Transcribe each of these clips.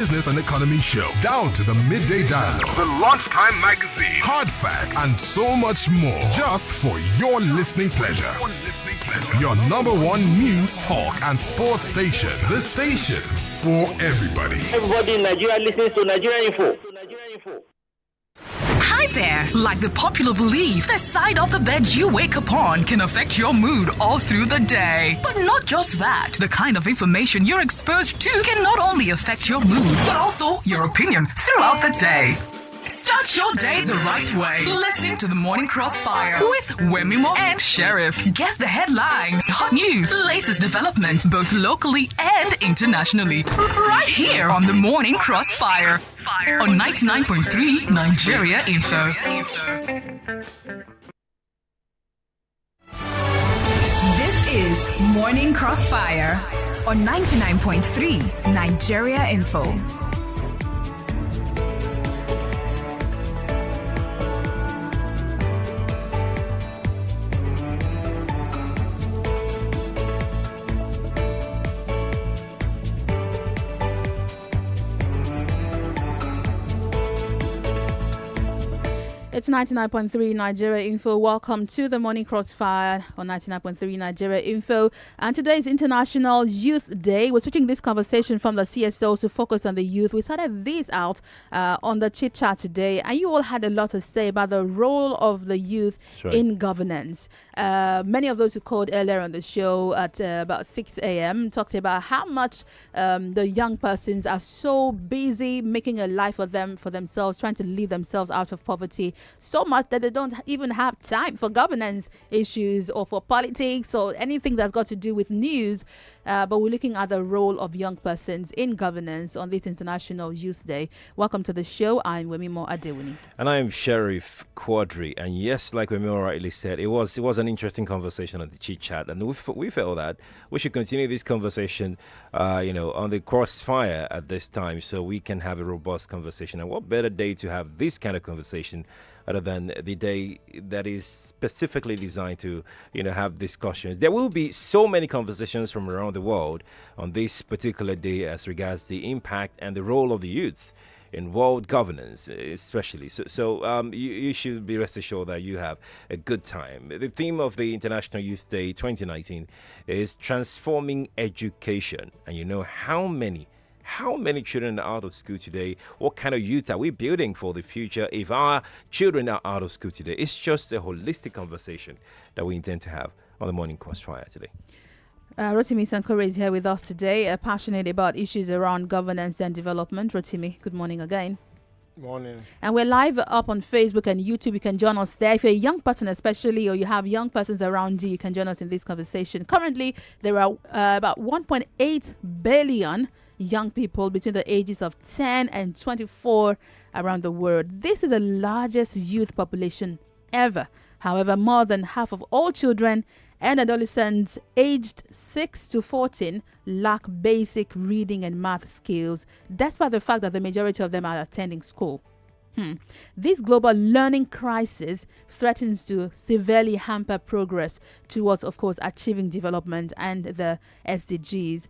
Business and Economy Show, down to the midday dialogue, the lunchtime magazine, hard facts, and so much more, just for your listening pleasure. Your number one news, talk, and sports station. The station for everybody. Everybody in Nigeria listens to Nigeria Info. Hi there! Like the popular belief, the side of the bed you wake up on can affect your mood all through the day. But not just that. The kind of information you're exposed to can not only affect your mood, but also your opinion throughout the day. Start your day the right way. Listen to the Morning Crossfire with Wemimo and Sheriff. Get the headlines, hot news, latest developments, both locally and internationally. Right here on the Morning Crossfire on 99.3 Nigeria Info. This is Morning Crossfire on 99.3 Nigeria Info. It's 99.3 Nigeria Info. Welcome to the Morning Crossfire on 99.3 Nigeria Info. And today is International Youth Day. We're switching this conversation from the CSO to focus on the youth. We started this out on the chit chat today, and you all had a lot to say about the role of the youth in governance. Many of those who called earlier on the show at about 6 a.m. talked about how much the young persons are so busy making a life for themselves, trying to leave themselves out of poverty. So much that they don't even have time for governance issues or for politics or anything that's got to do with news. But we're looking at the role of young persons in governance on this International Youth Day. Welcome to the show. I'm Wemimo Adewuni. And I'm Sheriff Quadry. And yes, like Wemimo rightly said, it was an interesting conversation on the chit chat. And we felt that we should continue this conversation, on the Crossfire at this time, so we can have a robust conversation. And what better day to have this kind of conversation other than the day that is specifically designed to, have discussions. There will be so many conversations from around the world on this particular day as regards the impact and the role of the youths in world governance, especially. So you should be rest assured that you have a good time. The theme of the International Youth Day 2019 is transforming education. And you know how many children are out of school today? What kind of youth are we building for the future if our children are out of school today? It's just a holistic conversation that we intend to have on the Morning Crossfire today. Rotimi Sankore is here with us today, passionate about issues around governance and development. Rotimi, good morning again. Morning. And we're live up on Facebook and YouTube. You can join us there. If you're a young person especially, or you have young persons around you, you can join us in this conversation. Currently, there are about 1.8 billion young people between the ages of 10 and 24 around the world. This is the largest youth population ever. However, more than half of all children and adolescents aged 6 to 14 lack basic reading and math skills, despite the fact that the majority of them are attending school. This global learning crisis threatens to severely hamper progress towards, of course, achieving development and the SDGs.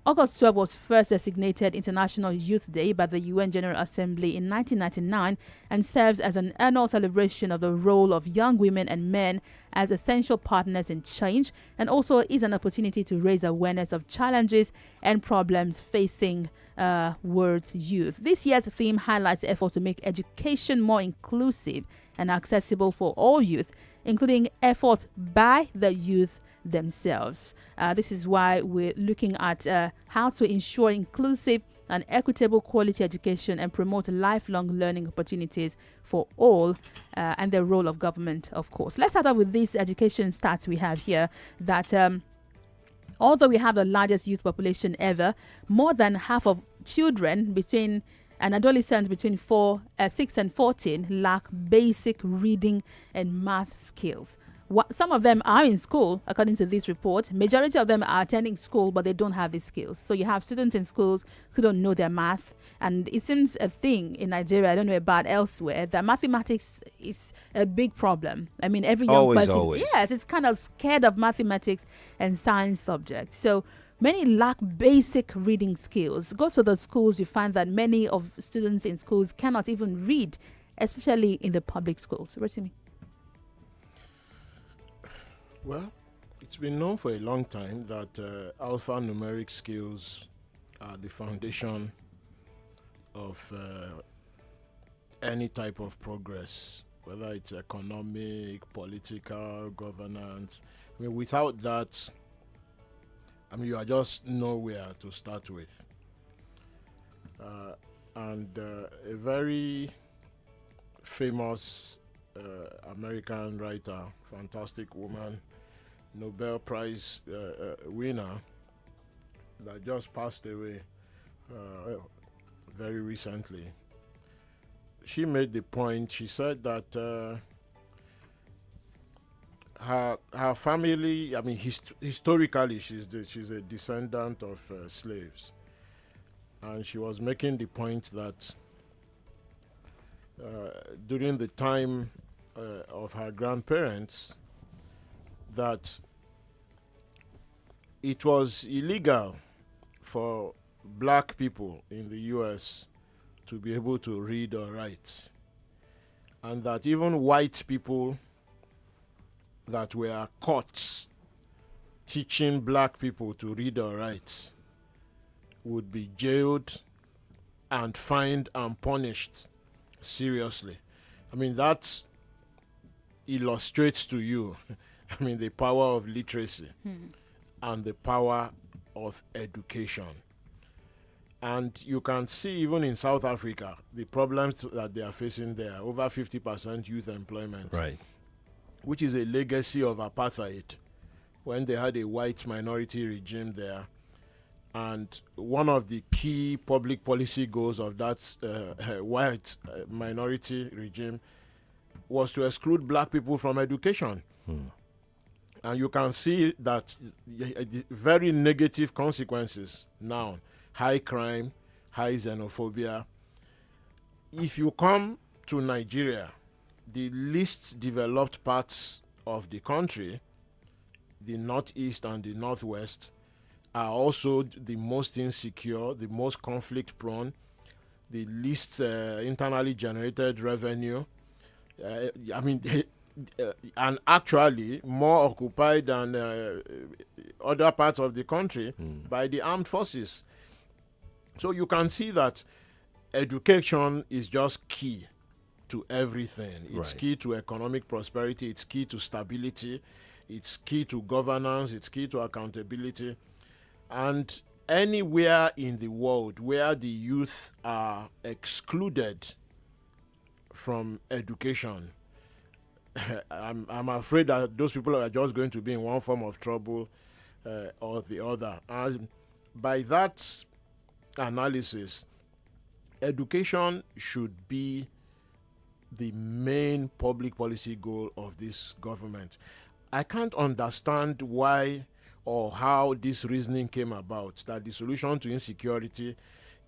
August 12 was first designated International Youth Day by the UN General Assembly in 1999 and serves as an annual celebration of the role of young women and men as essential partners in change, and also is an opportunity to raise awareness of challenges and problems facing world's youth. This year's theme highlights efforts to make education more inclusive and accessible for all youth, including efforts by the youth themselves. This is why we're looking at how to ensure inclusive and equitable quality education and promote lifelong learning opportunities for all, and the role of government, of course. Let's start off with these education stats we have here that although we have the largest youth population ever, more than half of children between and adolescents between 6 and 14 lack basic reading and math skills. Some of them are in school, according to this report. Majority of them are attending school, but they don't have these skills. So you have students in schools who don't know their math. And it seems a thing in Nigeria, I don't know about elsewhere, that mathematics is a big problem. I mean, every young person, yes, it's kind of scared of mathematics and science subjects. So Many lack basic reading skills. Go to the schools, you find that many of students in schools cannot even read, especially in the public schools. Rotimi. Well, it's been known for a long time that alphanumeric skills are the foundation of any type of progress, whether it's economic, political, governance. I mean, without that, you are just nowhere to start with. And a very famous American writer, fantastic woman, Nobel Prize winner that just passed away very recently. She made the point, she said that her family, historically she's a descendant of slaves, and she was making the point that during the time of her grandparents, that it was illegal for black people in the US to be able to read or write, and that even white people that were caught teaching black people to read or write would be jailed and fined and punished seriously. That illustrates to you the power of literacy and the power of education. And you can see even in South Africa the problems that they are facing there. Over 50% youth employment, Right. which is a legacy of apartheid, when they had a white minority regime there. And one of the key public policy goals of that white minority regime was to exclude black people from education. And you can see that very negative consequences now. High crime, high xenophobia. If you come to Nigeria, the least developed parts of the country, the northeast and the northwest, are also the most insecure, the most conflict prone, the least internally generated revenue. And actually more occupied than other parts of the country by the armed forces. So you can see that education is just key to everything. It's key to economic prosperity, it's key to stability, it's key to governance, it's key to accountability. And anywhere in the world where the youth are excluded from education, I'm afraid that those people are just going to be in one form of trouble or the other. And by that analysis, education should be the main public policy goal of this government. I can't understand why or how this reasoning came about, that the solution to insecurity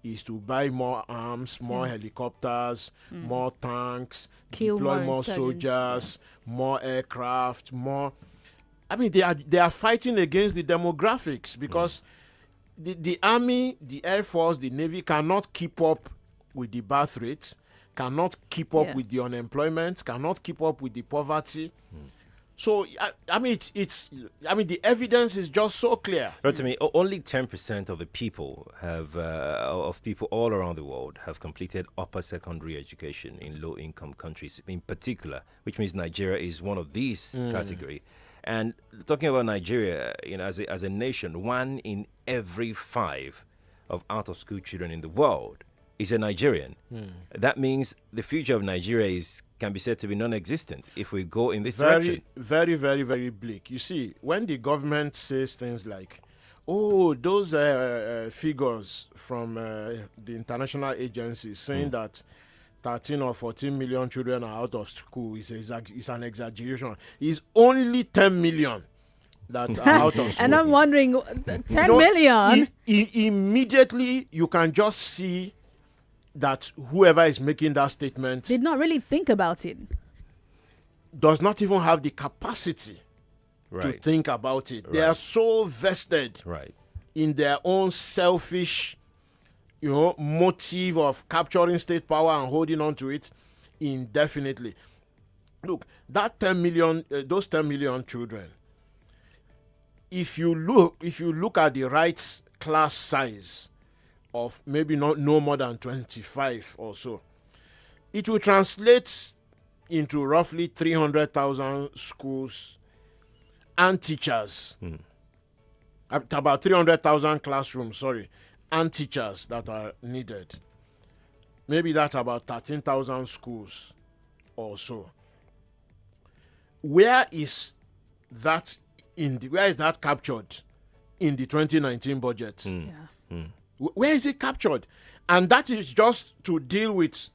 is to buy more arms, more helicopters, more tanks, deploy more soldiers, more aircraft, more. They are fighting against the demographics, because the army, the air force, the navy cannot keep up with the birth rate, cannot keep up with the unemployment, cannot keep up with the poverty. So the evidence is just so clear. Rotimi, only 10% of the people of people all around the world have completed upper secondary education in low-income countries, in particular, which means Nigeria is one of these category. And talking about Nigeria, as a nation, 1 in every 5 of out-of-school children in the world is a Nigerian. That means the future of Nigeria can be said to be non-existent if we go in this direction. Very, very, very bleak. You see, when the government says things like, oh, those figures from the international agencies saying that 13 or 14 million children are out of school is an exaggeration. It's only 10 million that are out of school. And I'm wondering, 10 million? Immediately, you can just see that whoever is making that statement did not really think about it, does not even have the capacity to think about it. They are so vested in their own selfish, motive of capturing state power and holding on to it indefinitely. Look, that 10 million, those 10 million children, if you look at the right class size of maybe no more than 25 or so, it will translate into roughly 300,000 schools and teachers. About 300,000 classrooms, and teachers that are needed. Maybe that's about 13,000 schools or so. Where is that captured in the 2019 budget? Where is it captured? And that is just to deal with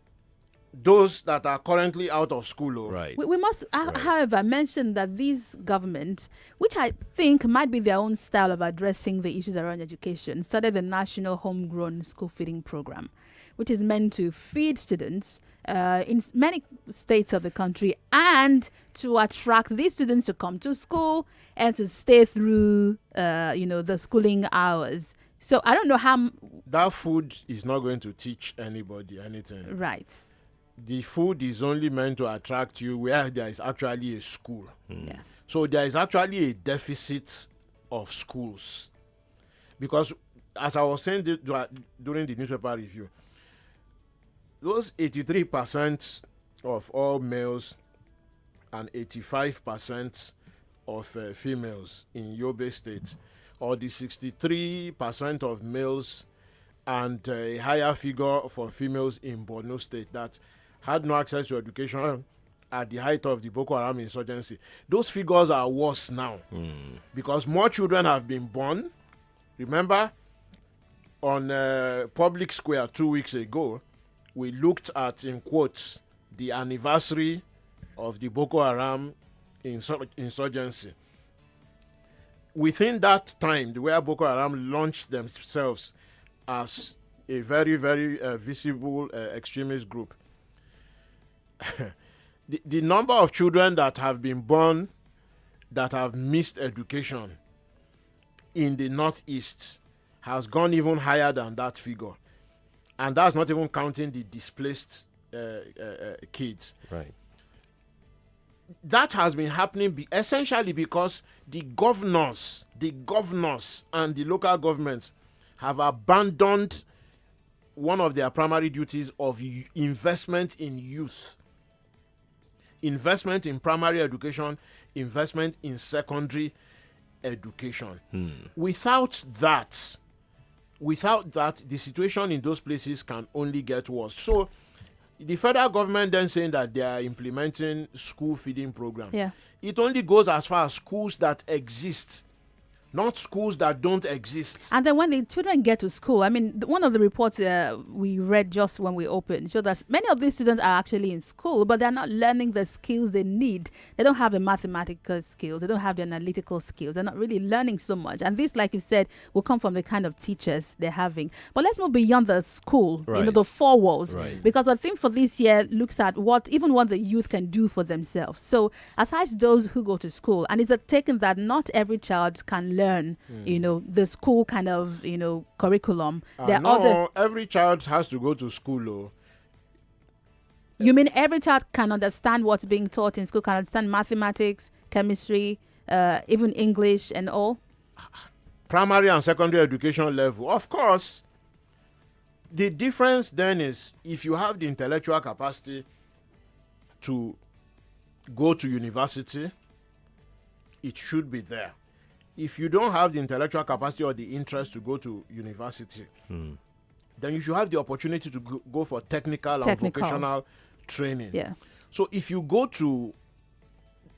those that are currently out of school. Right. We must, however, mention that this government, which I think might be their own style of addressing the issues around education, started the National Homegrown School Feeding Program, which is meant to feed students in many states of the country and to attract these students to come to school and to stay through, the schooling hours. So I don't know how... That food is not going to teach anybody anything. Right. The food is only meant to attract you where there is actually a school. Yeah. So there is actually a deficit of schools. Because as I was saying during the newspaper review, those 83% of all males and 85% of females in Yobe State, or the 63% of males and a higher figure for females in Borno State that had no access to education at the height of the Boko Haram insurgency. Those figures are worse now because more children have been born. Remember, on Public Square 2 weeks ago, we looked at, in quotes, the anniversary of the Boko Haram insurgency. Within that time, where Boko Haram launched themselves as a very, very visible extremist group, the number of children that have been born that have missed education in the Northeast has gone even higher than that figure. And that's not even counting the displaced kids. Right. That has been happening essentially because the governors and the local governments have abandoned one of their primary duties of investment in youth. Investment in primary education, investment in secondary education. Without that, the situation in those places can only get worse. So the federal government then saying that they are implementing school feeding program. Yeah. It only goes as far as schools that exist, not schools that don't exist. And then when the children get to school, I mean, one of the reports we read just when we opened showed that many of these students are actually in school, but they're not learning the skills they need. They don't have the mathematical skills. They don't have the analytical skills. They're not really learning so much. And this, like you said, will come from the kind of teachers they're having. But let's move beyond the school, Right. the four walls. Right. Because the theme for this year looks at what the youth can do for themselves. So aside those who go to school, and it's a taken that not every child can learn, the school kind of, curriculum. There are other. Every child has to go to school. You mean every child can understand what's being taught in school, can understand mathematics, chemistry, even English and all? Primary and secondary education level. Of course, the difference then is if you have the intellectual capacity to go to university, it should be there. If you don't have the intellectual capacity or the interest to go to university, then you should have the opportunity to go for technical and vocational training. Yeah. So if you go to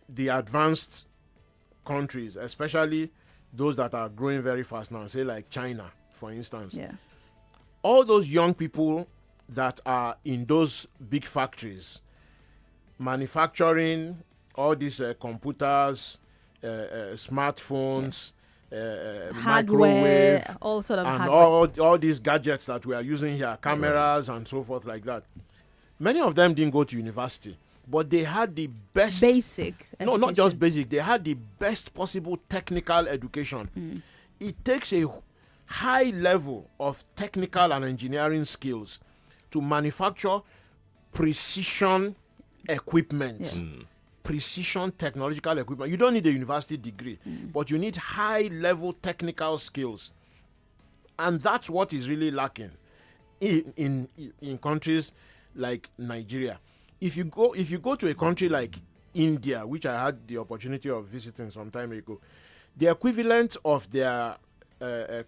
the advanced countries, especially those that are growing very fast now, say like China, for instance, all those young people that are in those big factories, manufacturing all these computers, smartphones, hardware, microwave, all sort of and hardware. all these gadgets that we are using here, cameras and so forth like that. Many of them didn't go to university, but they had the best basic no, not education. just basic. They had the best possible technical education. It takes high level of technical and engineering skills to manufacture precision equipment, precision technological equipment. You don't need a university degree, but you need high level technical skills. And that's what is really lacking in countries like Nigeria. If you go to a country like India, which I had the opportunity of visiting some time ago, the equivalent of their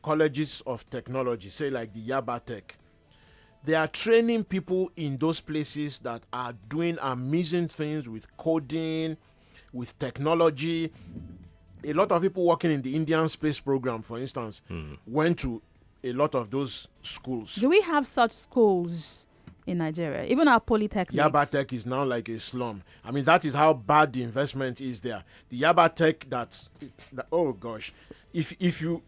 colleges of technology, say like the Yaba Tech, they are training people in those places that are doing amazing things with coding, with technology. A lot of people working in the Indian space program, for instance, went to a lot of those schools. Do we have such schools in Nigeria? Even our polytechnics. Yaba Tech is now like a slum. I mean, that is how bad the investment is there. The Yaba Tech, oh gosh, if you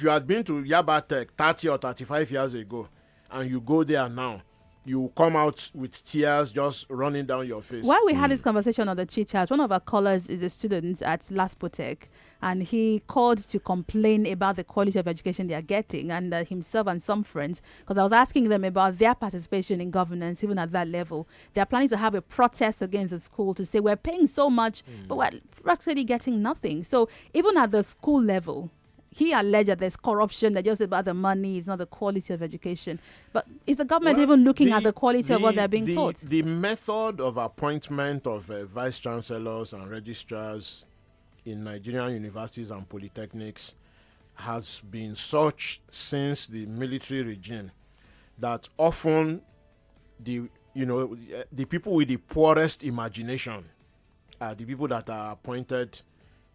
had been to Yaba Tech 30 or 35 years ago, and you go there now, you come out with tears just running down your face. While we had this conversation on the chit chat, one of our callers is a student at Laspotech, and he called to complain about the quality of education they are getting, and himself and some friends, because I was asking them about their participation in governance, even at that level. They are planning to have a protest against the school to say we're paying so much, but we're practically getting nothing. So even at the school level, he alleged that there's corruption, that just about the money, it's not the quality of education. But is the government even looking at the quality of what they're being taught? The method of appointment of vice chancellors and registrars in Nigerian universities and polytechnics has been such since the military regime that often the people with the poorest imagination are the people that are appointed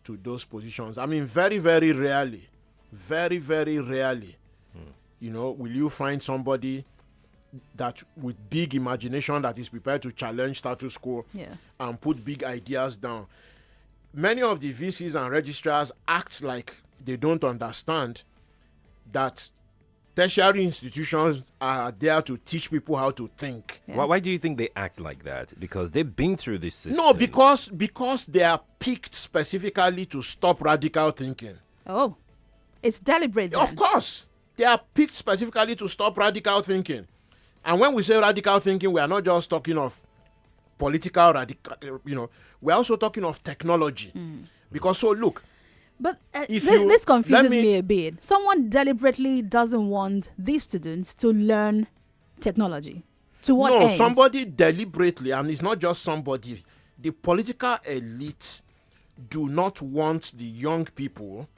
to those positions. I mean, very, very rarely, will you find somebody that with big imagination that is prepared to challenge status quo and put big ideas down. Many of the VCs and registrars act like they don't understand that tertiary institutions are there to teach people how to think. Yeah. Why do you think they act like that? Because they've been through this system. No, because they are picked specifically to stop radical thinking. Oh, it's deliberate then. Of course. They are picked specifically to stop radical thinking. And when we say radical thinking, we are not just talking of political radical, we're also talking of technology. Because so look, but this confuses me a bit. Someone deliberately doesn't want these students to learn technology. To what end? No, somebody deliberately, and it's not just somebody. The political elite do not want the young people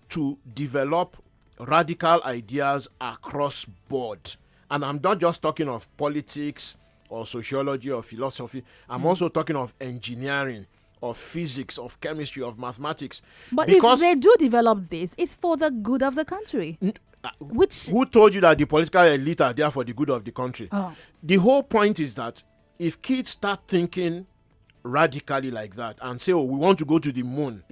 to develop radical ideas across board. And I'm not just talking of politics or sociology or philosophy. I'm also talking of engineering, of physics, of chemistry, of mathematics. But if they do develop this, it's for the good of the country. Who told you that the political elite are there for the good of the country? Oh. The whole point is that if kids start thinking radically like that and say, we want to go to the moon,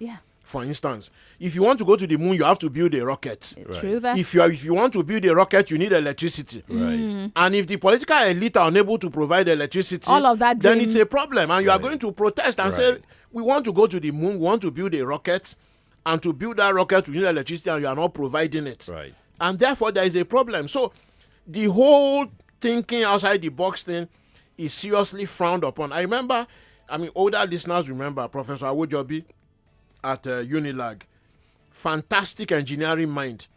for instance, if you want to go to the moon, you have to build a rocket. Right. True that. If you want to build a rocket, you need electricity. Right. And if the political elite are unable to provide electricity, all of that then it's a problem. And you are going to protest and say, we want to go to the moon, we want to build a rocket, and to build that rocket, we need electricity, and you are not providing it. Right. And therefore, there is a problem. So the whole thinking outside the box thing is seriously frowned upon. I remember, older listeners remember Professor Awojobi at Unilag. Fantastic engineering mind.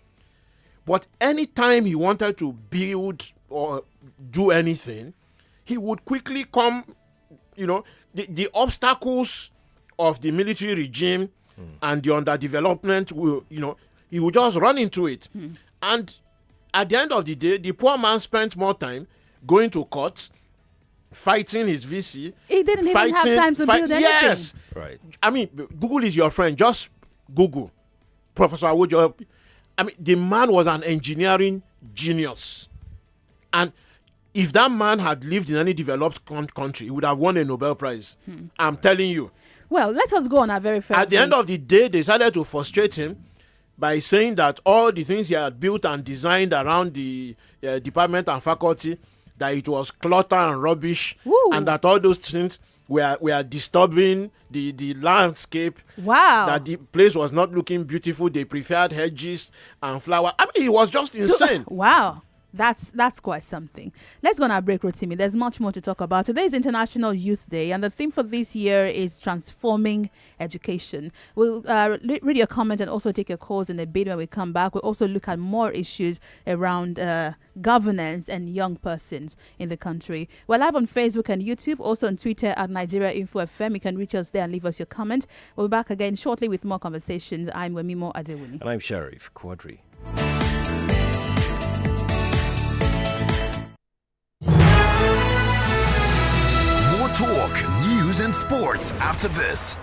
But anytime he wanted to build or do anything, he would quickly come, the obstacles of the military regime and the underdevelopment he would just run into it. And at the end of the day, the poor man spent more time going to court, fighting his VC. He didn't even have time to build anything. Yes. Right. Google is your friend. Just Google Professor Awojo. The man was an engineering genius. And if that man had lived in any developed country, he would have won a Nobel Prize. I'm telling you. Well, let us go on our very first. At the end of the day, they decided to frustrate him by saying that all the things he had built and designed around the department and faculty, that it was clutter and rubbish. Woo. And that all those things were disturbing the landscape. Wow. That the place was not looking beautiful. They preferred hedges and flower. I mean, it was just insane. Wow. That's quite something. Let's go on our break, Rotimi. There's much more to talk about. Today is International Youth Day, and the theme for this year is transforming education. We'll read your comment and also take your calls in a bit when we come back. We'll also look at more issues around governance and young persons in the country. We're live on Facebook and YouTube, also on Twitter at Nigeria Info FM. You can reach us there and leave us your comment. We'll be back again shortly with more conversations. I'm Wemimo Adewuni. And I'm Sheriff Quadry. Talk, news, and sports after this.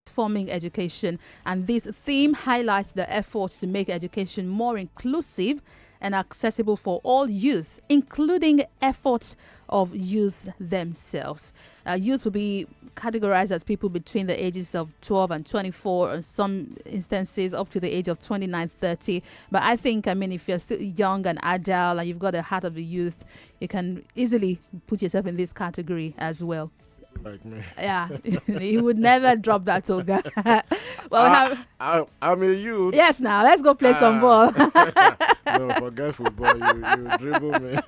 Transforming education, and this theme highlights the efforts to make education more inclusive and accessible for all youth, including efforts of youth themselves. Youth will be categorized as people between the ages of 12 and 24, in some instances up to the age of 29, 30. But I think, if you're still young and agile and you've got the heart of the youth, you can easily put yourself in this category as well. Like me. Yeah, he would never drop that toga. Well, I'm a youth. Yes, now let's go play some ball. No, forget football. You dribble me.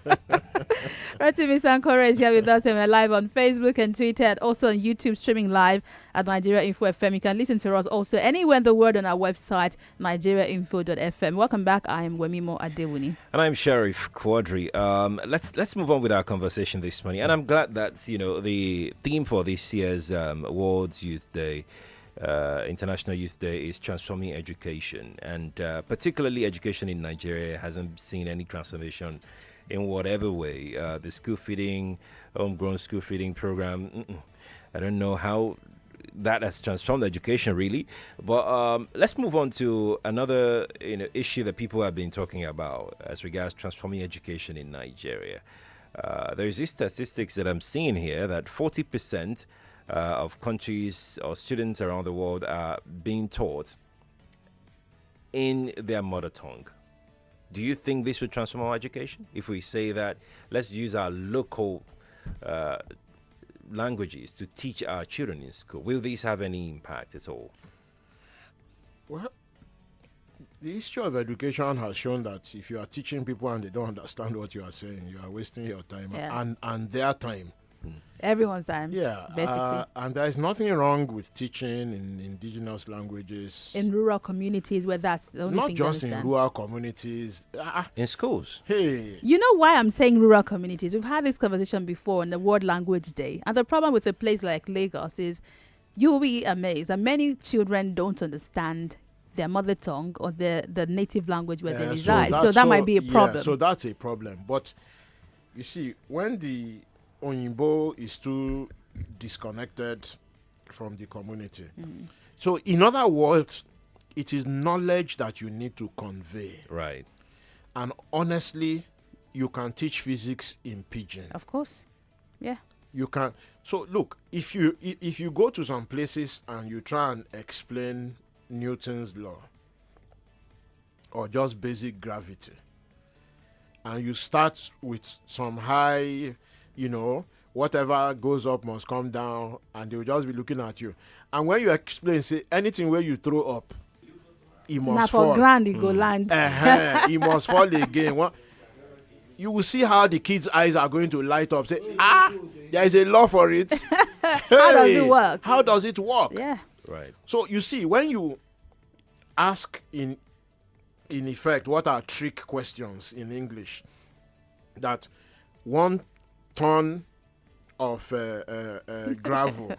Rotimi Sankore is here with us, and we're live on Facebook and Twitter, and also on YouTube, streaming live at Nigeria Info FM. You can listen to us also anywhere in the world on our website, nigeriainfo.fm. Welcome back. I am Wemimo Adewuni. And I'm Sheriff Quadry. Let's move on with our conversation this morning. And I'm glad that, the theme for this year's World Youth Day, International Youth Day, is transforming education. And particularly education in Nigeria hasn't seen any transformation in whatever way. The school feeding, homegrown school feeding program, I don't know how that has transformed education really. But let's move on to another issue that people have been talking about as regards transforming education in Nigeria. There's these statistics that I'm seeing here that 40% of countries or students around the world are being taught in their mother tongue. Do you think this would transform our education? If we say that, let's use our local languages to teach our children in school, will this have any impact at all? Well, the history of education has shown that if you are teaching people and they don't understand what you are saying, you are wasting your time and their time. Everyone's time. Yeah, basically. and there is nothing wrong with teaching in indigenous languages. In rural communities where that's the only not thing just they in understand. rural communities. In schools. Hey, You know why I'm saying rural communities? We've had this conversation before on the World Language Day. And the problem with a place like Lagos is you'll be amazed that many children don't understand their mother tongue or the native language where they reside. So that might be a problem. Yeah, so that's a problem. But you see, when the Oyinbo is too disconnected from the community. So in other words, it is knowledge that you need to convey. Right. And honestly, you can teach physics in pidgin. Of course. Yeah. You can. So look, if you go to some places and you try and explain Newton's law or just basic gravity, and you start with some high, whatever goes up must come down, and they will just be looking at you. And when you explain, say anything where you throw up, it must Now fall. for grand, it go land. It must fall again. You will see how the kids' eyes are going to light up. Say, there is a law for it. How does it work? How does it work? Yeah. Right. So you see, when you ask in effect what are trick questions in English, that 1 ton of gravel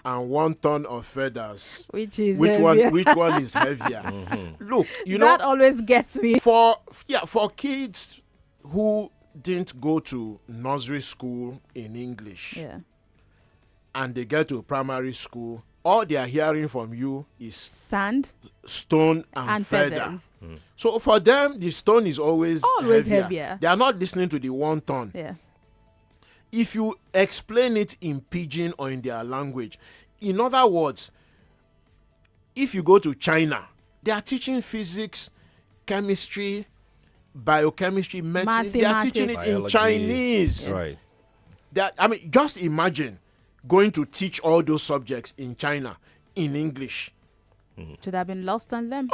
and 1 ton of feathers, Which one is heavier? Look, that always gets me. for kids who didn't go to nursery school in English, Yeah. and they get to primary school, all they are hearing from you is Sand stone and feather. feathers. So for them, the stone is always heavier. They are not listening to the 1 ton. Yeah. If you explain it in pidgin or in their language, in other words, if you go to China, they are teaching physics, chemistry, biochemistry, medicine. They are teaching it in Biology. Chinese. Right. Just imagine going to teach all those subjects in China in English. Should have been lost on them.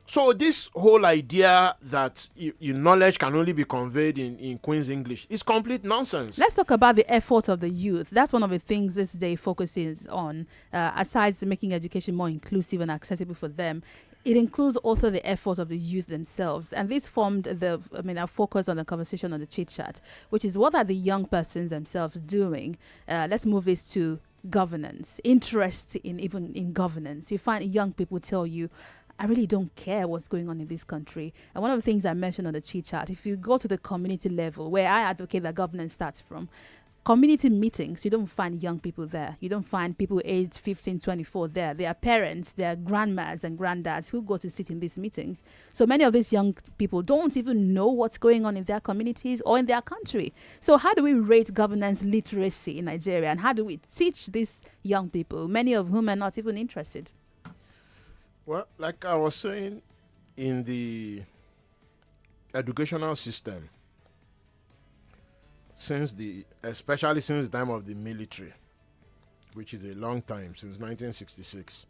So this whole idea that knowledge can only be conveyed in Queen's English is complete nonsense. Let's talk about the effort of the youth. That's one of the things this day focuses on. Aside from making education more inclusive and accessible for them, it includes also the efforts of the youth themselves. And this formed our focus on the conversation on the chit chat, which is what are the young persons themselves doing? Let's move this to governance, interest in governance. You find young people tell you, I really don't care what's going on in this country. And one of the things I mentioned on the chit chat, if you go to the community level, where I advocate that governance starts from, community meetings, you don't find young people there. You don't find people aged 15, 24 there. They are parents, they are grandmas and granddads who go to sit in these meetings. So many of these young people don't even know what's going on in their communities or in their country. So how do we rate governance literacy in Nigeria? And how do we teach these young people, many of whom are not even interested? Well, like I was saying, in the educational system, especially since the time of the military, which is a long time, since 1966,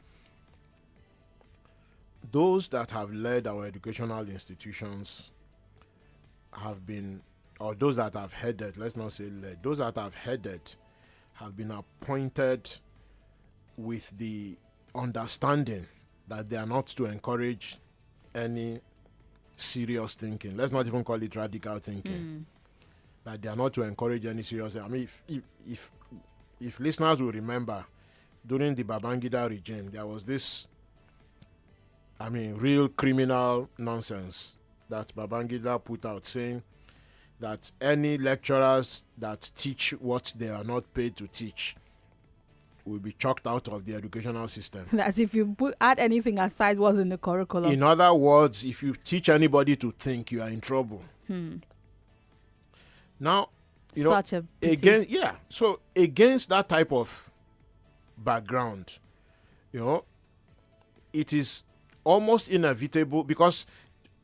those that have led our educational institutions have been, or those that have headed, let's not say led, those that have headed have been appointed with the understanding that they are not to encourage any serious thinking. Let's not even call it radical thinking. That they are not to encourage any serious. I mean, if listeners will remember, during the Babangida regime, there was this, real criminal nonsense that Babangida put out, saying that any lecturers that teach what they are not paid to teach will be chucked out of the educational system. As if you add anything aside what's in the curriculum. In other words, if you teach anybody to think, you are in trouble. Now, You know, Such a pity. So against that type of background, you know, it is almost inevitable, because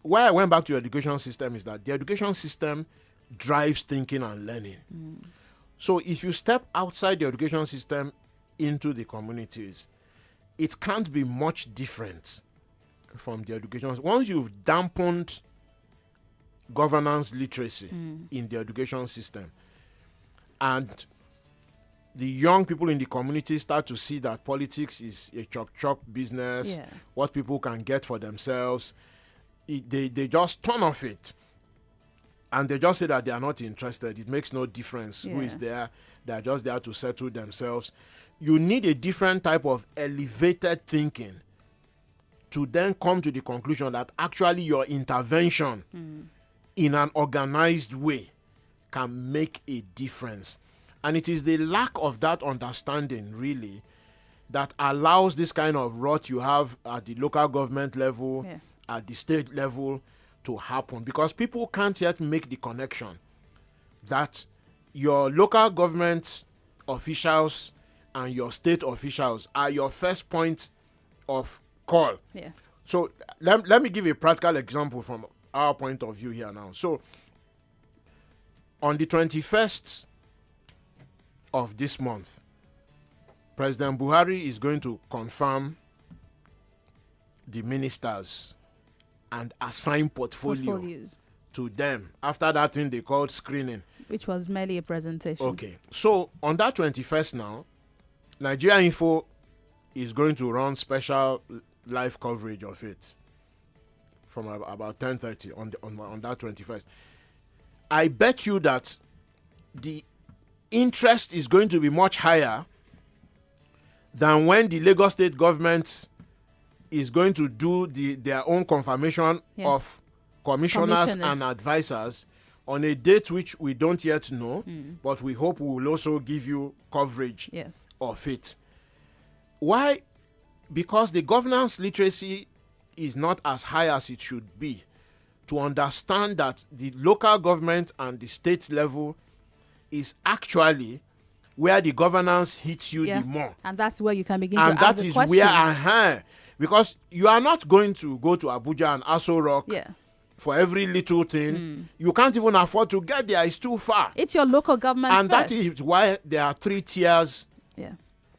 why I went back to the education system is that the education system drives thinking and learning. So if you step outside the education system into the communities, it can't be much different from the education. Once you've dampened governance literacy in the education system, and the young people in the community start to see that politics is a chop business, what people can get for themselves, they just turn off it. And they just say that they are not interested. It makes no difference who is there. They are just there to settle themselves. You need a different type of elevated thinking to then come to the conclusion that actually your intervention in an organized way can make a difference. And it is the lack of that understanding, really, that allows this kind of rot you have at the local government level, at the state level, to happen, because people can't yet make the connection that your local government officials and your state officials are your first point of call. So let me give a practical example from our point of view here now. So on the 21st of this month, President Buhari is going to confirm the ministers and assign portfolios to them after that thing they called screening, which was merely a presentation. Okay, so on that 21st now, Nigeria Info is going to run special live coverage of it from about 10:30 on that 21st. I bet you that the interest is going to be much higher than when the Lagos state government is going to do their own confirmation of commissioners and advisors on a date which we don't yet know, but we hope we will also give you coverage of it. Why? Because the governance literacy is not as high as it should be to understand that the local government and the state level is actually where the governance hits you the more. And that's where you can begin to ask the questions. And that is where, because you are not going to go to Abuja and Aso Rock for every little thing. You can't even afford to get there. It's too far. It's your local government and first. That is why there are 3 tiers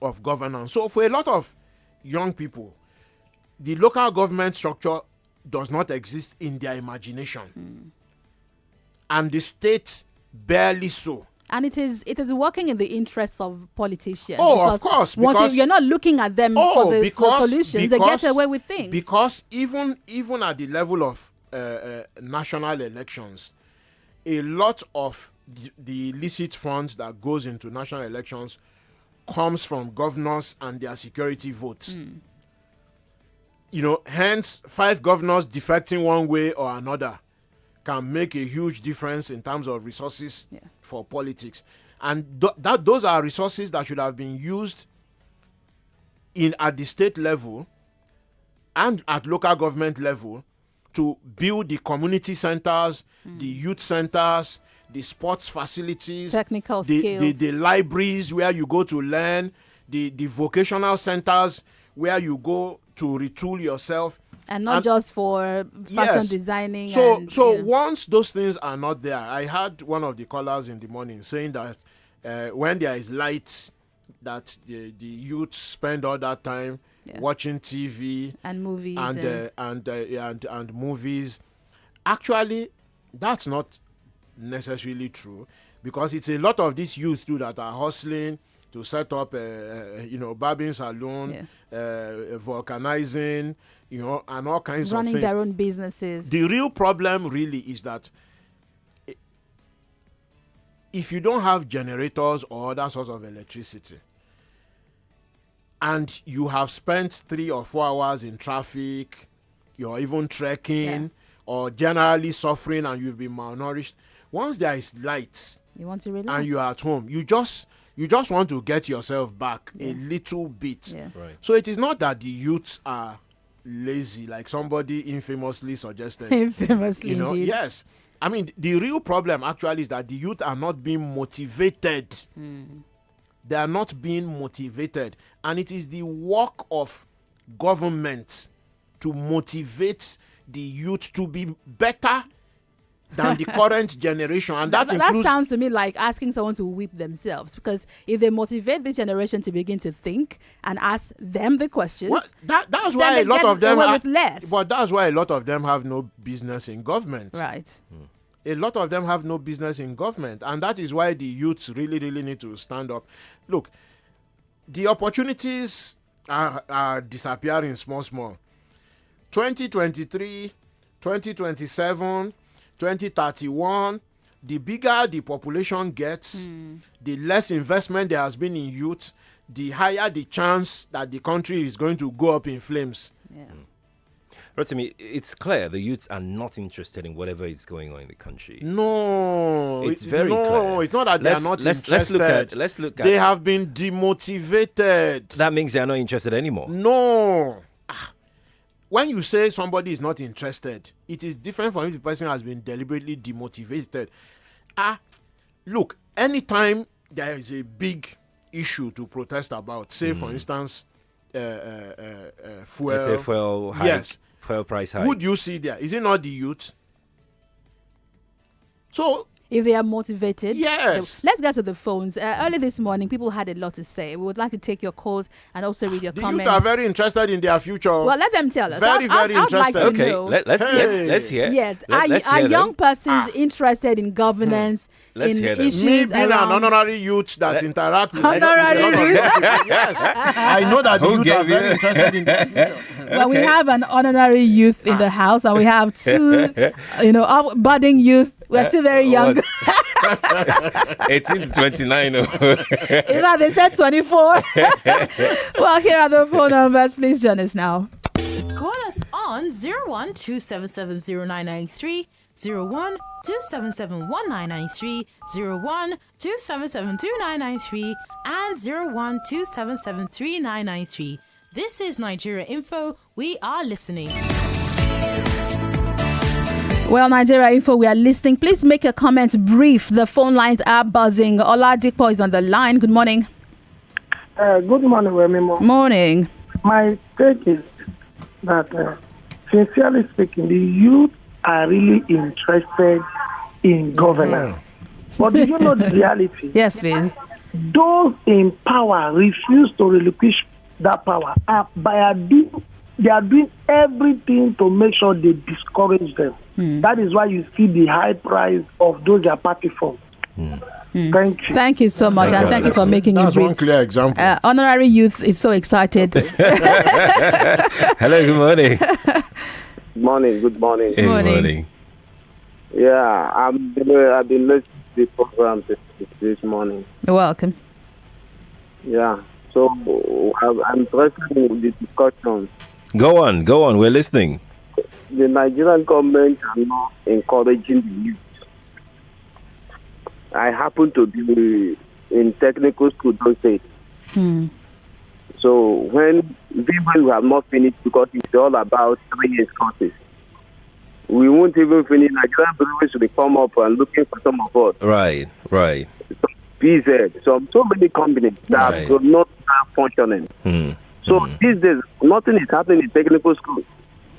of governance. So for a lot of young people, the local government structure does not exist in their imagination. And the state barely so. And it is working in the interests of politicians. Oh, of course. Because you're not looking at them for the solutions. They get away with things. Because even at the level of national elections, a lot of the illicit funds that goes into national elections comes from governors and their security votes. You know, hence 5 governors defecting one way or another can make a huge difference in terms of resources for politics. And those are resources that should have been used at the state level and at local government level to build the community centers, the youth centers, the sports facilities, technical skills, the libraries where you go to learn, the vocational centers where you go to retool yourself. And not just for fashion designing. So once those things are not there, I heard one of the callers in the morning saying that when there is light, that the youth spend all that time watching TV and movies and movies. Actually, that's not necessarily true, because it's a lot of these youth too that are hustling to set up barbing salon, vulcanizing, and all kinds of things. Running their own businesses. The real problem really is that if you don't have generators or other source of electricity, and you have spent 3 or 4 hours in traffic, you're even trekking, or generally suffering and you've been malnourished, once there is light, you want to relax, and you're at home, you just want to get yourself back a little bit. Right. So it is not that the youths are lazy, like somebody infamously suggested. Infamously, indeed. Yes. I mean, the real problem actually is that the youth are not being motivated. They are not being motivated. And it is the work of government to motivate the youth to be better than the current generation. And that includes... That sounds to me like asking someone to whip themselves, because if they motivate this generation to begin to think and ask them the questions, well, that's why a lot of them but that's why a lot of them have no business in government. Right. A lot of them have no business in government, and that is why the youths really, really need to stand up. Look, the opportunities are disappearing small. 2023, 2027, 2031, the bigger the population gets, the less investment there has been in youth, the higher the chance that the country is going to go up in flames. Yeah. Rotimi, it's clear the youths are not interested in whatever is going on in the country. No, it's very clear. No, it's not that they are not interested. Let's look at. They have been demotivated. That means they are not interested anymore. No. When you say somebody is not interested, it is different from if the person has been deliberately demotivated. Look, anytime there is a big issue to protest about, say for instance, fuel. Let's say fuel hike, yes. Fuel price hike. Who do you see there? Is it not the youth? So if they are motivated. Yes. Let's get to the phones. Early this morning, people had a lot to say. We would like to take your calls and also read your comments. The youth are very interested in their future. Well, let them tell us. Very interested. Like to okay, know. Let's hear. Yes. Let's are hear young them. persons interested in governance, Let's in hear them. issues Me being an around... honorary youth that interact with Honorary a lot of youth? young people, yes. I know that the youth are very interested in their future. Well, we have an honorary youth in the house, and we have two, budding youth. We're still very young. 18 to 29. In fact, they said 24. Well, here are the phone numbers. Please join us now. Call us on 01-277-0993, 01-277-1993, 01-277-2993, and 01-277-3993. This is Nigeria Info. We are listening. Well, Nigeria Info, we are listening. Please make your comments brief. The phone lines are buzzing. Oladipo is on the line. Good morning. Good morning, Wemimo. Morning. My take is that, sincerely speaking, the youth are really interested in governance. But do you know the reality? Yes, please. Those in power refuse to relinquish that power. They are doing everything to make sure they discourage them. That is why you see the high price of those their party funds. Thank you. Thank you so much, and thank you for making it brief. That's one clear example. Honorary youth is so excited. Hello, good morning. Good morning. Good morning. Yeah, I've been listening to the program this morning. You're welcome. Yeah, so I'm interested in the discussion. Go on, we're listening. The Nigerian government are not encouraging the youth. I happen to be in technical school, don't say. So when people who have not finished, because it's all about 3 years courses, we won't even finish. Nigerian breweries will come up and looking for some of us. Right. So, PZ, so many companies that do not have functioning. So these days, nothing is happening in technical school.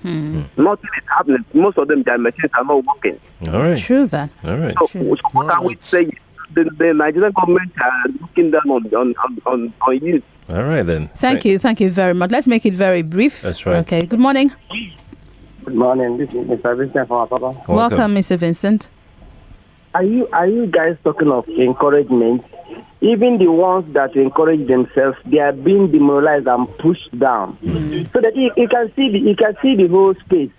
Nothing is happening. Most of them, their machines are not working. All right. True that. All right. So what I would say, the Nigerian government are looking down on youth. All right then. Thank you very much. Let's make it very brief. That's right. Okay. Good morning. Good morning. This is Mr. Vincent from Apapa. Welcome, Mr. Vincent. Are you guys talking of encouragement? Even the ones that encourage themselves, they are being demoralized and pushed down. So that you can see the whole space,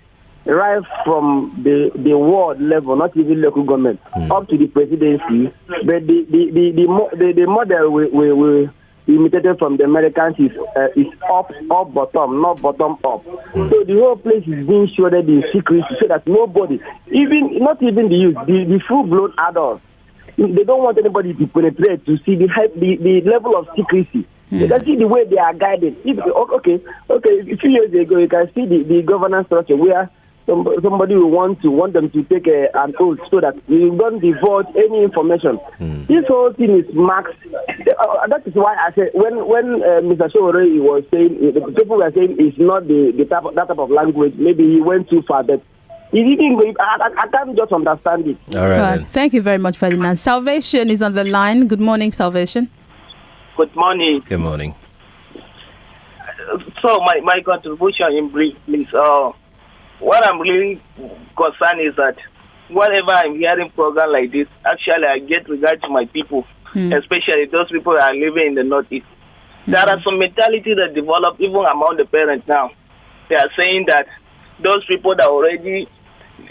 right from the world level, not even local government, up to the presidency. But the model we imitated from the Americans is up bottom, not bottom up. So the whole place is being shrouded in secrecy, so that nobody, not even the youth, the full-blown adults, they don't want anybody to penetrate to see the level of secrecy. You can see the way they are guided. A few years ago, you can see the governance structure where somebody will want them to take an oath so that we don't divulge any information. This whole thing is marked. That is why I said when Mr. Shore was saying, the people were saying it's not that type of language. Maybe he went too far, but he didn't go. I can't just understand it. All right. Thank you very much, Ferdinand. Salvation is on the line. Good morning, Salvation. Good morning. Good morning. So my contribution in brief, please. What I'm really concerned is that whenever I'm hearing program like this, actually I get regard to my people, especially those people that are living in the Northeast. There are some mentality that develop even among the parents now. They are saying that those people that already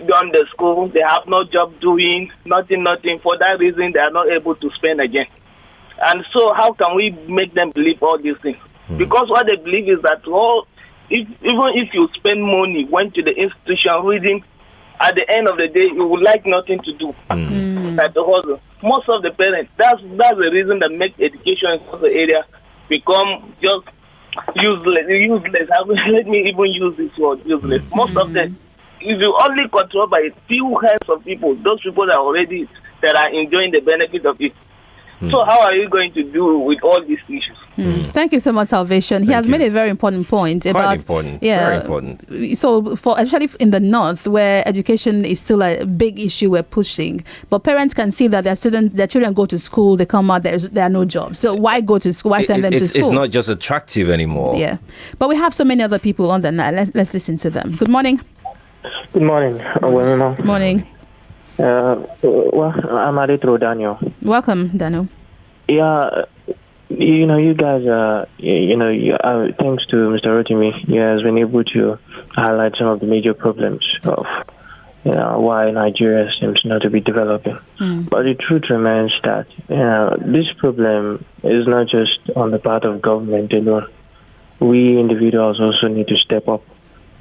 done the school, they have no job doing, nothing. For that reason, they are not able to spend again. And so how can we make them believe all these things? Because what they believe is that even if you spend money, went to the institution reading, at the end of the day, you would like nothing to do. Like the hustle. Most of the parents, that's the reason that makes education in such an area become just useless. Let me even use this word, useless. Most of them, if you only control by a few hands of people, those people that are enjoying the benefit of it. So how are you going to do with all these issues? Thank you so much, Salvation. He has made a very important point about important. Yeah, very important. So especially in the north, where education is still a big issue, we're pushing. But parents can see that their children go to school, they come out, there are no jobs. So why go to school? Why send them to school? It's not just attractive anymore. Yeah, but we have so many other people on the line. Let's listen to them. Good morning. Good morning. Good morning. Well, I'm Adetro Daniel. Welcome, Daniel. Yeah, you guys, thanks to Mr. Rotimi, he has been able to highlight some of the major problems of why Nigeria seems not to be developing. But the truth remains that this problem is not just on the part of government alone. We individuals also need to step up.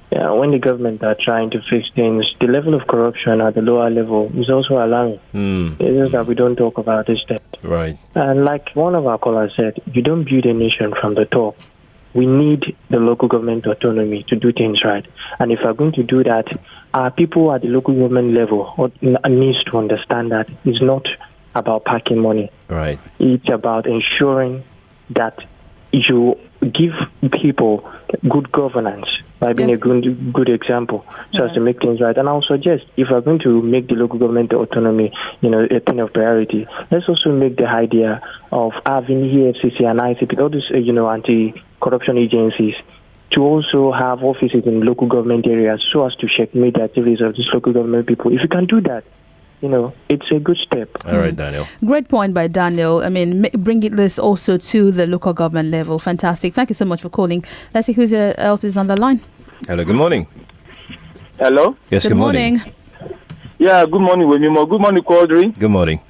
When the government are trying to fix things, the level of corruption at the lower level is also alarming. It's just that we don't talk about this step. Right. And like one of our callers said, you don't build a nation from the top. We need the local government autonomy to do things right. And if we're going to do that, our people at the local government level needs to understand that it's not about packing money. Right. It's about ensuring that you give people good governance by being a good example, so as to make things right. And I'll suggest, if we're going to make the local government autonomy, a thing of priority, let's also make the idea of having EFCC and ICP, all these, anti-corruption agencies, to also have offices in local government areas, so as to checkmate the activities of these local government people. If you can do that, it's a good step. All right, Daniel. Great point by Daniel. I mean, bring this also to the local government level. Fantastic. Thank you so much for calling. Let's see who else is on the line. Hello, good morning. Hello? Yes, good morning. Yeah, good morning, Wemimo. Good morning, Quadry. Good morning.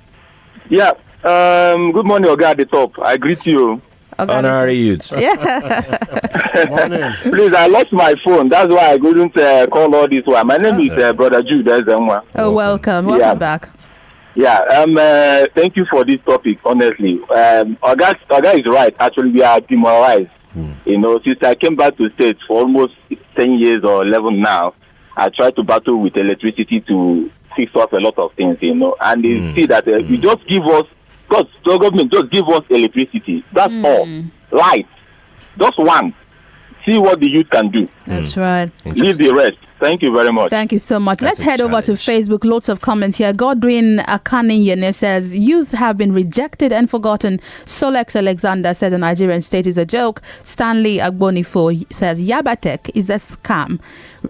Yeah, good morning, Oga at the top. I greet you. Honorary youth. Morning. Please, I lost my phone. That's why I couldn't call all this one. My name is Brother Jude. Welcome. Welcome back. Yeah, thank you for this topic, honestly. Oga is right. Actually, we are demoralized. Since I came back to States for almost 10 years or 11 now, I tried to battle with electricity to fix off a lot of things, and they see that you just give us, because the government just give us electricity. That's all. Light. Just one. See what the youth can do. That's right. Leave the rest. Thank you very much. Thank you so much. Let's head over to Facebook. Lots of comments here. Godwin Akaninyene says, youth have been rejected and forgotten. Solex Alexander says the Nigerian state is a joke. Stanley Agbonifo says, Yabatek is a scam.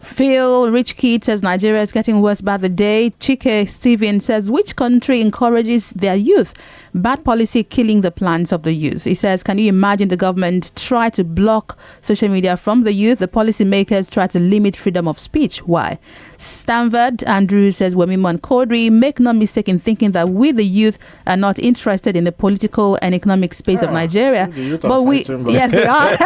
Phil Rich Kid says Nigeria is getting worse by the day. Chike Steven says, which country encourages their youth? Bad policy killing the plans of the youth. He says, can you imagine the government try to block social media from the youth? The policymakers try to limit freedom of speech. Why? Stanford Andrew says, Wemimo and Quadry, make no mistake in thinking that we, the youth, are not interested in the political and economic space of Nigeria. But yes, they are.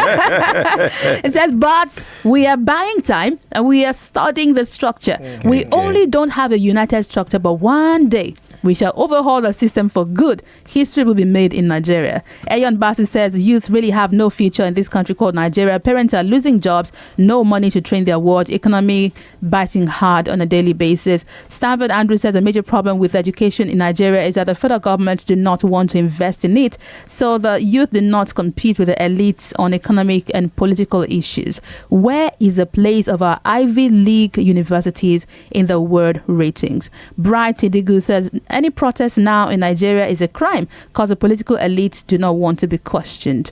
It says, but we are buying time and we are studying the structure. We only don't have a united structure, but one day We shall overhaul the system for good. History will be made in Nigeria. Ayon Basi says youth really have no future in this country called Nigeria. Parents are losing jobs, no money to train their ward, economy biting hard on a daily basis. Stanford Andrew says a major problem with education in Nigeria is that the federal government do not want to invest in it, so the youth do not compete with the elites on economic and political issues. Where is the place of our Ivy League universities in the world ratings? Bright Tidigu says any protest now in Nigeria is a crime because the political elites do not want to be questioned.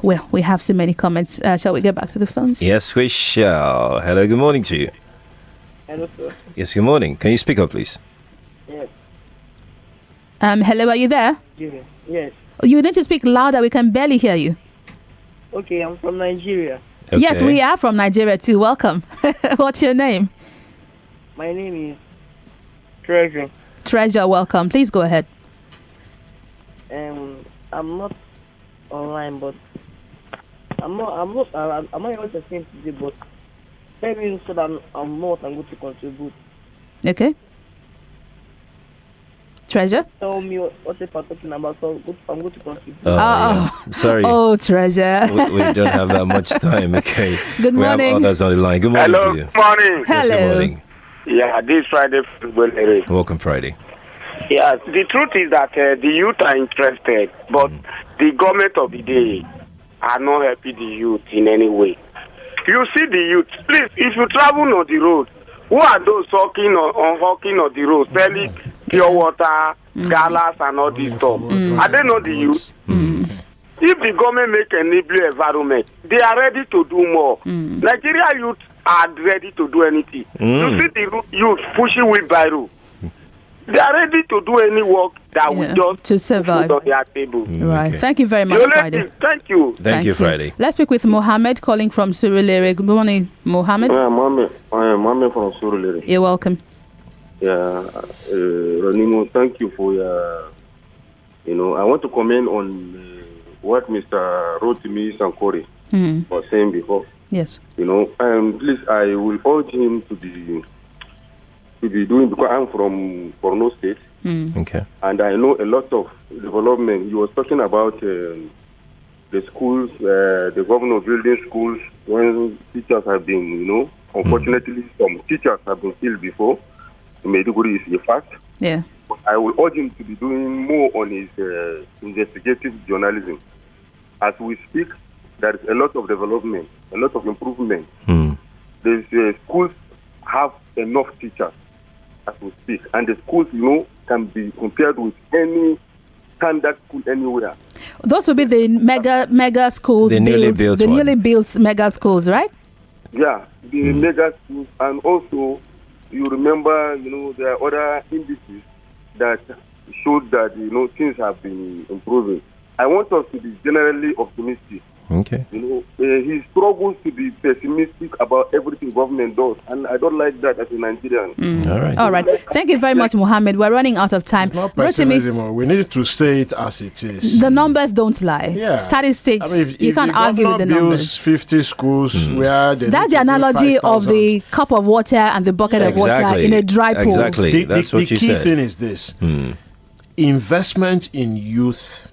Well, we have so many comments. Shall we get back to the phones? Yes, we shall. Hello, good morning to you. Hello, sir. Yes, good morning. Can you speak up, please? Yes. Hello, are you there? Yes. You need to speak louder. We can barely hear you. Okay, I'm from Nigeria. Okay. Yes, we are from Nigeria too. Welcome. What's your name? My name is Treasure. Treasure, welcome. Please go ahead. I'm not online, but I'm not able to say today, but tell me so that I'm not going to contribute. Okay. Treasure? Tell me what they're talking about, so I'm going to contribute. Yeah. Sorry. Oh, Treasure. we don't have that much time, okay? Good morning. We have others on the line. Good morning Hello, to you. good morning. Yes, Hello. good morning. Yeah, this Friday. Welcome, Friday. Yeah, the truth is that the youth are interested, but the government of the day are not helping the youth in any way. You see the youth, please, if you travel on the road, who are those hawking on the road, selling pure water, galas, and all this stuff? Are they not the youth? If the government make an enabling environment, they are ready to do more. Nigeria youth are ready to do anything. You see the youth pushing wheelbarrow. They are ready to do any work that will just to survive put on their table. Right. Thank you very much, Friday. Thank you. Thank you, Friday. Let's speak with Mohammed calling from Surulere. Good morning, Mohammed. Mohammed from Surulere. You're welcome. Yeah, Ronimo, thank you for your. I want to comment on what Mr. Rotimi Sankore was saying before. Yes. Please, I will urge him to be doing, because I'm from Borno State. Okay. And I know a lot of development. He was talking about the schools, the governor building schools when teachers have been, unfortunately, some teachers have been killed before. Maiduguri is a fact. Yeah. But I will urge him to be doing more on his investigative journalism. As we speak, there is a lot of development, a lot of improvement. The schools have enough teachers as we speak, and the schools, can be compared with any standard school anywhere. Those will be the mega schools, the newly built mega schools, right? Yeah, the mega schools, and also you remember, there are other indices that showed that things have been improving. I want us to be generally optimistic. Okay. He struggles to be pessimistic about everything government does, and I don't like that as a Nigerian. All right. Thank you very much, Mohammed. We're running out of time. It's not pessimism. We need to say it as it is. The numbers don't lie. Yeah. Statistics, if you can't argue with the numbers. 50 schools where that's the analogy of the cup of water and the bucket of water in a dry pool. Exactly. That's what you said. The key thing is this. Investment in youth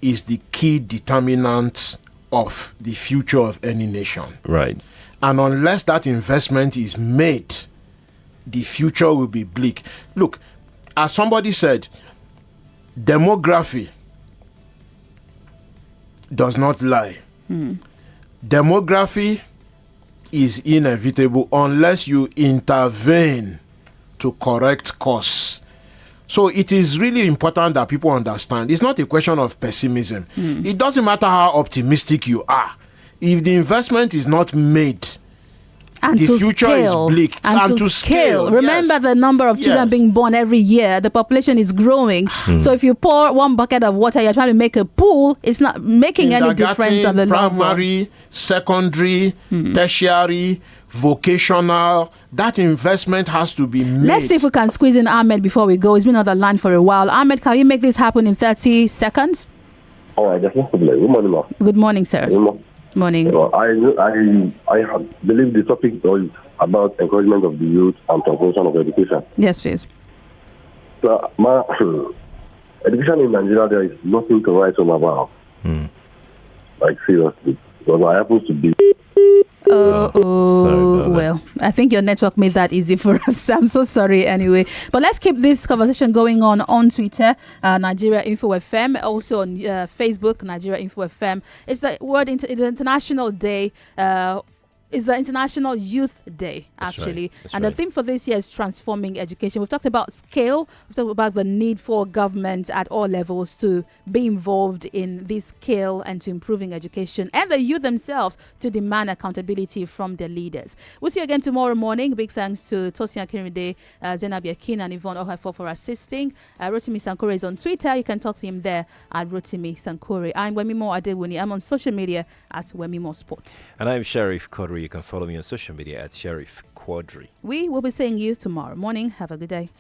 is the key determinant of the future of any nation. Right. And unless that investment is made, the future will be bleak. Look, as somebody said, demography does not lie. Demography is inevitable unless you intervene to correct course. So it is really important that people understand. It's not a question of pessimism. It doesn't matter how optimistic you are. If the investment is not made, and the future scale, is bleak. And to scale. Remember the number of children being born every year. The population is growing. So if you pour one bucket of water, you're trying to make a pool, it's not making any difference on the long run. Primary, secondary, tertiary, vocational, that investment has to be made. Let's see if we can squeeze in Ahmed before we go. He's been on the line for a while. Ahmed, can you make this happen in 30 seconds? All right, that's no problem. Good morning, ma'am. Good morning, sir. Morning. I believe the topic was about encouragement of the youth and promotion of education. Yes, please. So, education in Nigeria, there is nothing to write home about. Like, seriously. Because I happen to be... Well, I think your network made that easy for us. I'm so sorry anyway. But let's keep this conversation going on Twitter, Nigeria Info FM, also on Facebook, Nigeria Info FM. It's the International Day. It's the International Youth Day, actually. And the theme for this year is transforming education. We've talked about scale. We've talked about the need for government at all levels to be involved in this scale and to improving education, and the youth themselves to demand accountability from their leaders. We'll see you again tomorrow morning. Big thanks to Tosin Akinride, Zainab Yakin, and Yvonne Ohafo for assisting. Rotimi Sankore is on Twitter. You can talk to him there at Rotimi Sankore. I'm Wemimo Adewuni. I'm on social media as Wemimo Sports. And I'm Sheriff Quadry. You can follow me on social media at Sheriff Quadry. We will be seeing you tomorrow morning. Have a good day.